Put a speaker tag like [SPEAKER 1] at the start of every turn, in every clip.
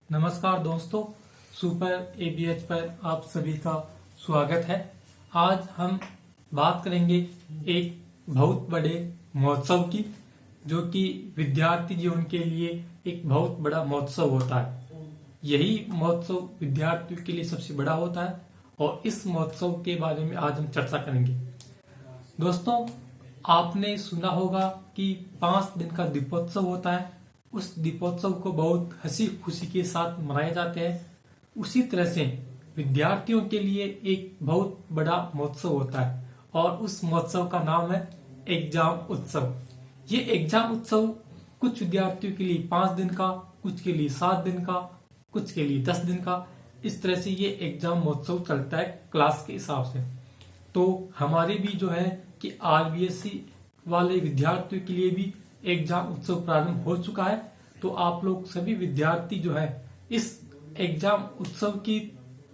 [SPEAKER 1] नमस्कार दोस्तों, super ABH पर आप सभी का स्वागत है। आज हम बात करेंगे एक बहुत बड़े महोत्सव की, जो कि विद्यार्थी जीवन के लिए एक बहुत बड़ा महोत्सव होता है। यही महोत्सव विद्यार्थियों के लिए सबसे बड़ा होता है और इस महोत्सव के बारे में आज हम चर्चा करेंगे। दोस्तों, आपने सुना होगा कि 5 दिन का दीपोत्सव होता है। उस दीपोत्सव को बहुत हंसी खुशी के साथ मनाए जाते हैं। उसी तरह से विद्यार्थियों के लिए एक बहुत बड़ा महोत्सव होता है और उस महोत्सव का नाम है एग्जाम उत्सव। ये एग्जाम उत्सव कुछ विद्यार्थियों के लिए 5 दिन का, कुछ के लिए 7 दिन का, कुछ के लिए 10 दिन का, इस तरह से ये एग्जाम महोत्सव चलता है क्लास के हिसाब से। तो हमारे भी जो है कि आरबीएससी वाले विद्यार्थियों के लिए भी एग्जाम उत्सव प्रारंभ हो चुका है। तो आप लोग सभी विद्यार्थी जो है इस एग्जाम उत्सव की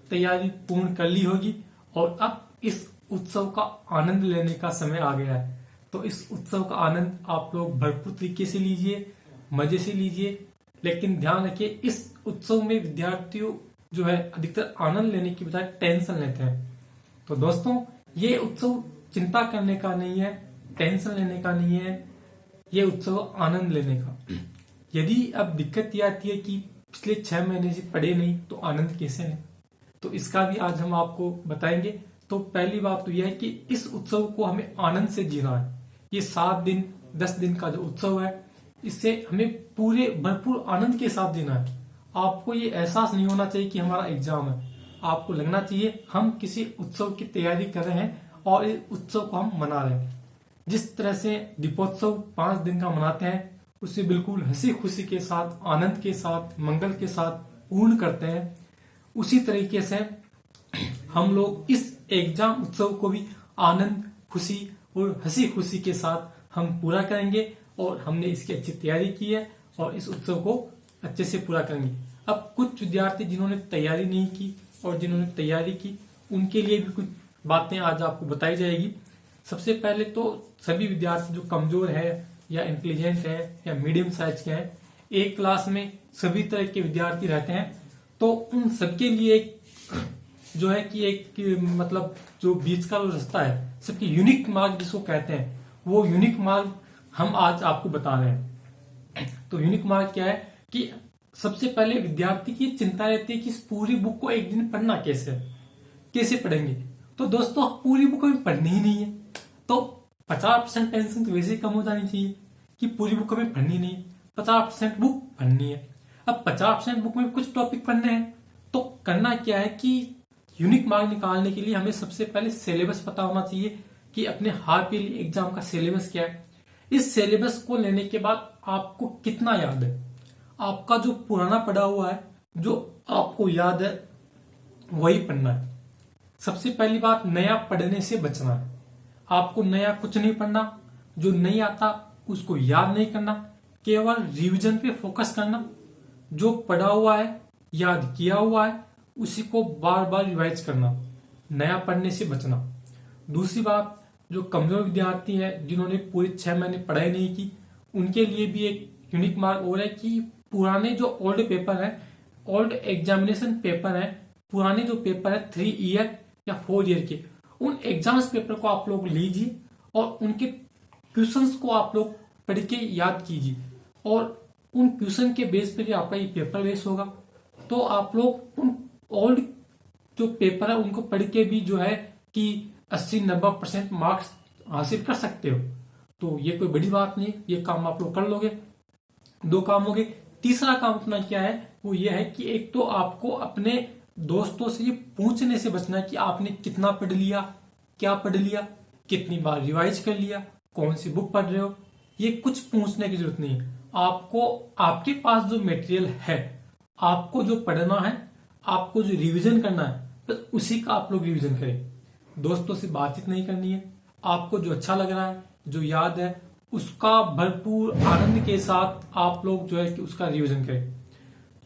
[SPEAKER 1] तैयारी पूर्ण कर ली होगी और अब इस उत्सव का आनंद लेने का समय आ गया है। तो इस उत्सव का आनंद आप लोग भरपूर तरीके से लीजिए, मजे से लीजिए। लेकिन ध्यान रखिए, इस उत्सव में विद्यार्थियों जो है अधिकतर आनंद लेने की बजाय टेंशन लेते हैं। तो दोस्तों, ये उत्सव चिंता करने का नहीं है, टेंशन लेने का नहीं है, ये उत्सव आनंद लेने का। यदि अब दिक्कत यह आती है कि पिछले 6 महीने से पढ़े नहीं तो आनंद कैसे लें, तो इसका भी आज हम आपको बताएंगे। तो पहली बात तो यह है कि इस उत्सव को हमें आनंद से जीना है। ये 7 दिन 10 दिन का जो उत्सव है, इससे हमें पूरे भरपूर आनंद के साथ जीना है। आपको ये एहसास नहीं होना चाहिए कि हमारा एग्जाम है। आपको लगना चाहिए हम किसी उत्सव की तैयारी कर रहे हैं और इस उत्सव को हम मना रहे हैं। जिस तरह से दीपोत्सव 5 दिन का मनाते हैं, उसे बिल्कुल हंसी खुशी के साथ, आनंद के साथ, मंगल के साथ पूर्ण करते हैं, उसी तरीके से हम लोग इस एग्जाम उत्सव को भी आनंद, खुशी और हंसी खुशी के साथ हम पूरा करेंगे। और हमने इसकी अच्छी तैयारी की है और इस उत्सव को अच्छे से पूरा करेंगे। अब कुछ विद्यार्थी जिन्होंने तैयारी नहीं की और जिन्होंने तैयारी की, उनके लिए भी कुछ बातें आज आपको बताई जाएगी। सबसे पहले तो सभी विद्यार्थी जो कमजोर है या इंटेलिजेंट है या मीडियम साइज के हैं, एक क्लास में सभी तरह के विद्यार्थी रहते हैं। तो उन सबके लिए जो है कि एक मतलब जो बीच का जो रास्ता है, सबकी यूनिक मार्ग जिसको कहते हैं, वो यूनिक मार्ग हम आज आपको बता रहे हैं। तो यूनिक मार्ग क्या है कि सबसे पहले विद्यार्थी की चिंता रहती है कि इस पूरी बुक को एक दिन पढ़ना कैसे पढ़ेंगे। तो दोस्तों, पूरी बुक हमें पढ़नी ही नहीं है, तो 50% टेंशन तो वैसे ही कम हो जानी चाहिए कि पूरी बुक हमें पढ़नी नहीं है, 50% बुक पढ़नी है। अब 50% बुक में कुछ टॉपिक पढ़ने हैं, तो करना क्या है कि यूनिक मार्क निकालने के लिए हमें सबसे पहले सिलेबस पता होना चाहिए कि अपने हाफ ईयरली एग्जाम का सिलेबस क्या है। इस सिलेबस को लेने के बाद आपको कितना याद है, आपका जो पुराना पढ़ा हुआ है, जो आपको याद है, वही पढ़ना है। सबसे पहली बात, नया पढ़ने से बचना है। आपको नया कुछ नहीं पढ़ना, जो नहीं आता उसको याद नहीं करना, केवल रिवीजन पे फोकस करना। जो पढ़ा हुआ है, याद किया हुआ है, उसी को बार बार रिवाइज करना, नया पढ़ने से बचना। दूसरी बात, जो कमजोर विद्यार्थी है, जिन्होंने पूरे 6 महीने पढ़ाई नहीं की, उनके लिए भी एक यूनिक मार्क और है कि पुराने जो ओल्ड पेपर है, ओल्ड एग्जामिनेशन पेपर है, पुराने जो पेपर है 3 ईयर या 4 ईयर के, उन एग्जाम्स पेपर को आप लोग लीजिए और उनके क्वेश्चंस को आप लोग पढ़ के याद कीजिए और उन क्वेश्चन के बेस पे भी आपका ये पेपर बेस होगा। तो आप लोग उन ओल्ड जो पेपर है उनको पढ़ के भी जो है कि 80-90% मार्क्स हासिल कर सकते हो। तो ये कोई बड़ी बात नहीं, ये काम आप लोग कर लोगे। 2 काम हो गए। तीसरा काम अपना क्या है, वो ये है कि एक तो आपको अपने दोस्तों से ये पूछने से बचना है कि आपने कितना पढ़ लिया, क्या पढ़ लिया, कितनी बार रिवाइज कर लिया, कौन सी बुक पढ़ रहे हो। ये कुछ पूछने की जरूरत नहीं है। आपको आपके पास जो मटेरियल है, आपको जो पढ़ना है, आपको जो रिवीजन करना है, बस उसी का आप लोग रिवीजन करें। दोस्तों से बातचीत नहीं करनी है। आपको जो अच्छा लग रहा है, जो याद है, उसका भरपूर आनंद के साथ आप लोग जो है कि उसका रिवीजन करें।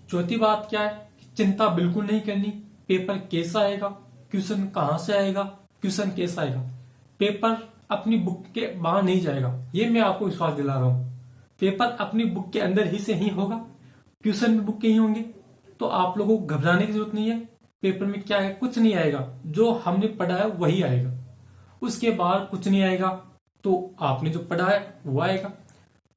[SPEAKER 1] चौथी बात क्या है, चिंता बिल्कुल नहीं करनी। पेपर कैसा आएगा, क्वेश्चन कहां से आएगा, क्वेश्चन कैसा आएगा, पेपर अपनी बुक के बाहर नहीं जाएगा, ये मैं आपको विश्वास दिला रहा हूं। पेपर अपनी बुक के अंदर ही से ही होगा, क्वेश्चन भी बुक के ही होंगे, तो आप लोगों को घबराने की जरूरत नहीं है। पेपर में क्या है, कुछ नहीं आएगा, जो हमने पढ़ा है वही आएगा। उसके बाद कुछ नहीं आएगा, तो आपने जो पढ़ा है वो आएगा।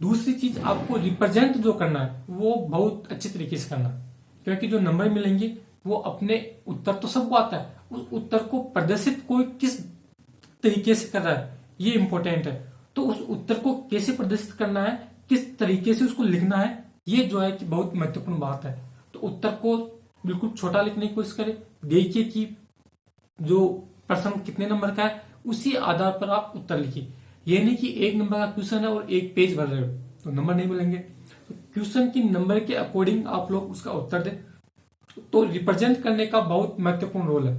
[SPEAKER 1] दूसरी चीज, आपको रिप्रेजेंट जो करना है वो बहुत अच्छे तरीके से करना है, क्योंकि जो नंबर मिलेंगे वो अपने उत्तर तो सबको आता है, उस उत्तर को प्रदर्शित कोई किस तरीके से कर रहा है ये इंपॉर्टेंट है। तो उस उत्तर को कैसे प्रदर्शित करना है, किस तरीके से उसको लिखना है, ये जो है कि बहुत महत्वपूर्ण बात है। तो उत्तर को बिल्कुल छोटा लिखने की कोशिश करें। देखिए कि जो प्रश्न कितने नंबर का है, उसी आधार पर आप उत्तर लिखिए। ये नहीं कि एक नंबर का क्वेश्चन है और एक पेज भर रहे हो तो नंबर नहीं मिलेंगे। तो क्वेश्चन की नंबर के अकॉर्डिंग आप लोग उसका उत्तर दें। तो रिप्रेजेंट करने का बहुत महत्वपूर्ण रोल है।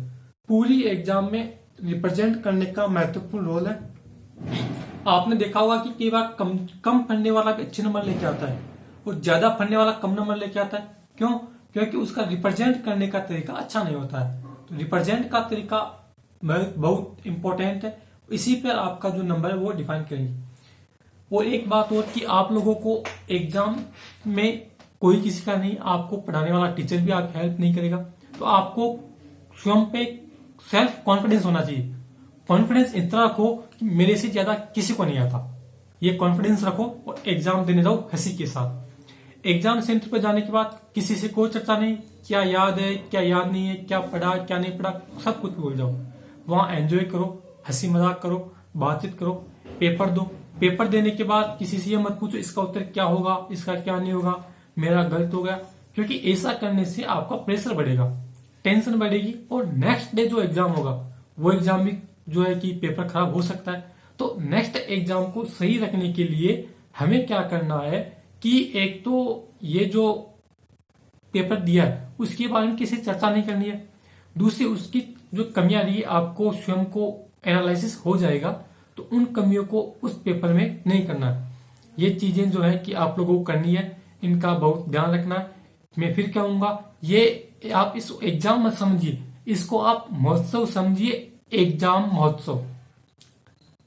[SPEAKER 1] पूरी एग्जाम में रिप्रेजेंट करने का महत्वपूर्ण रोल है। आपने देखा होगा कि कई बार कम पढ़ने वाला भी अच्छे नंबर लेके आता है और ज्यादा पढ़ने वाला कम नंबर लेके आता है। क्यों? क्योंकि उसका रिप्रेजेंट करने का तरीका अच्छा नहीं होता है। तो रिप्रेजेंट का तरीका बहुत इंपॉर्टेंट है। इसी पर आपका जो नंबर है वो डिफाइन करेंगे। और एक बात और कि आप लोगों को एग्जाम में कोई किसी का नहीं, आपको पढ़ाने वाला टीचर भी आपकी हेल्प नहीं करेगा। तो आपको स्वयं पे सेल्फ कॉन्फिडेंस होना चाहिए। कॉन्फिडेंस इतना रखो कि मेरे से ज्यादा किसी को नहीं आता, ये कॉन्फिडेंस रखो और एग्जाम देने जाओ हंसी के साथ। एग्जाम सेंटर पर जाने के बाद किसी से कोई चर्चा नहीं, क्या याद है क्या याद नहीं है, क्या पढ़ा क्या नहीं पढ़ा, सब कुछ भूल जाओ। वहां एंजॉय करो, हंसी मजाक करो, बातचीत करो, पेपर दो। पेपर देने के बाद किसी से ये मत पूछो इसका उत्तर क्या होगा, इसका क्या नहीं होगा, मेरा गलत हो गया, क्योंकि ऐसा करने से आपका प्रेशर बढ़ेगा, टेंशन बढ़ेगी और नेक्स्ट डे जो एग्जाम होगा वो एग्जाम भी जो है कि पेपर खराब हो सकता है। तो नेक्स्ट एग्जाम को सही रखने के लिए हमें क्या करना है कि एक तो ये जो पेपर दिया है उसके बारे में किसी चर्चा नहीं करनी है। दूसरी, उसकी जो कमियां रही आपको स्वयं को एनालिसिस हो जाएगा, तो उन कमियों को उस पेपर में नहीं करना है। ये चीजें जो है कि आप लोगों को करनी है, इनका बहुत ध्यान रखना है। मैं फिर कहूंगा, ये आप इस एग्जाम मत समझिए, इसको आप महोत्सव समझिए। एग्जाम महोत्सव,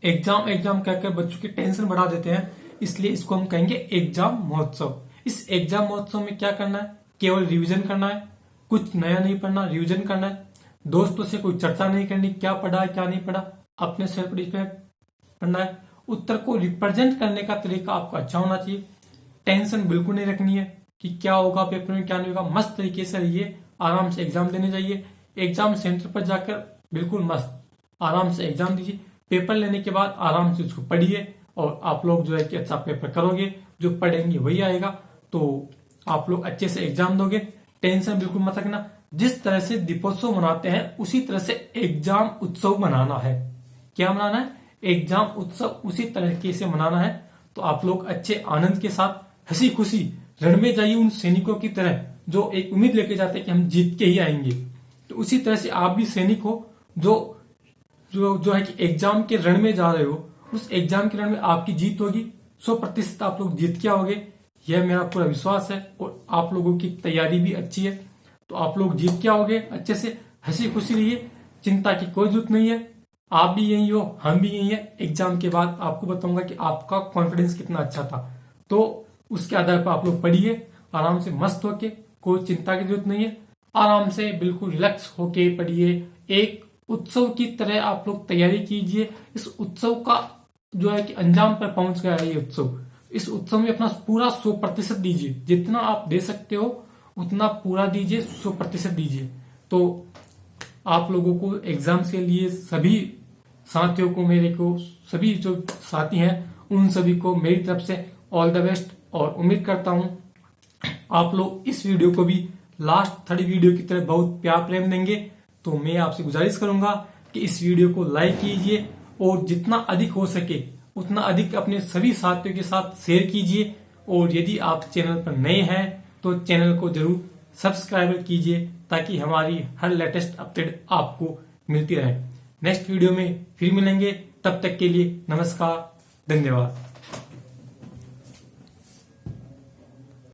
[SPEAKER 1] एग्जाम कहकर बच्चों की टेंशन बढ़ा देते हैं, इसलिए इसको हम कहेंगे एग्जाम महोत्सव। इस एग्जाम महोत्सव में क्या करना है, केवल रिवीजन करना है, कुछ नया नहीं पढ़ना, रिवीजन करना है। दोस्तों से कोई चर्चा नहीं करनी, क्या पढ़ा है क्या नहीं पढ़ा, अपने सेल्फ डिफेंस पढ़ना है। उत्तर को रिप्रेजेंट करने का तरीका आपका अच्छा होना चाहिए। टेंशन बिल्कुल नहीं रखनी है कि क्या होगा पेपर में क्या नहीं होगा। मस्त तरीके से रहिए, आराम से एग्जाम देने जाइए। एग्जाम सेंटर पर जाकर बिल्कुल मस्त आराम से एग्जाम दीजिए। पेपर लेने के बाद आराम से उसको पढ़िए और आप लोग जो है कि अच्छा पेपर करोगे, जो पढ़ेंगे वही आएगा, तो आप लोग अच्छे से एग्जाम दोगे। टेंशन बिल्कुल मत रखना। जिस तरह से दीपोत्सव मनाते हैं उसी तरह से एग्जाम उत्सव मनाना है। क्या मनाना है? एग्जाम उत्सव उसी तरीके से मनाना है। तो आप लोग अच्छे आनंद के साथ हंसी खुशी रण में जाइए, उन सैनिकों की तरह जो एक उम्मीद लेके जाते हैं कि हम जीत के ही आएंगे। तो उसी तरह से आप भी सैनिक हो जो जो जो है कि एग्जाम के रण में जा रहे हो। उस एग्जाम के रण में आपकी जीत होगी, 100% आप लोग जीत के आओगे, यह मेरा पूरा विश्वास है। और आप लोगों की तैयारी भी अच्छी है, तो आप लोग जीत के आओगे। अच्छे से हंसी खुशी रहिए, चिंता की कोई जरूरत नहीं है। आप भी यही हो, हम भी यही है। एग्जाम के बाद आपको बताऊंगा कि आपका कॉन्फिडेंस कितना अच्छा था, तो उसके आधार पर आप लोग पढ़िए आराम से, मस्त होके, कोई चिंता की जरूरत नहीं है। आराम से बिल्कुल रिलैक्स होके पढ़िए। एक उत्सव की तरह आप लोग तैयारी कीजिए। इस उत्सव का जो है कि अंजाम पर पहुंच गया है ये उत्सव। इस उत्सव में अपना पूरा 100% दीजिए। जितना आप दे सकते हो उतना पूरा दीजिए, 100% दीजिए। तो आप लोगों को एग्जाम्स के लिए सभी साथियों को, मेरे को सभी जो साथी हैं उन सभी को मेरी तरफ से ऑल द बेस्ट। और उम्मीद करता हूं आप लोग इस वीडियो को भी लास्ट 30 वीडियो की तरह बहुत प्यार प्रेम देंगे। तो मैं आपसे गुजारिश करूंगा कि इस वीडियो को लाइक कीजिए और जितना अधिक हो सके उतना अधिक अपने सभी साथियों के साथ शेयर कीजिए। और यदि आप चैनल पर नए हैं तो चैनल को जरूर सब्सक्राइब कीजिए, ताकि हमारी हर लेटेस्ट अपडेट आपको मिलती रहे। नेक्स्ट वीडियो में फिर मिलेंगे, तब तक के लिए नमस्कार, धन्यवाद।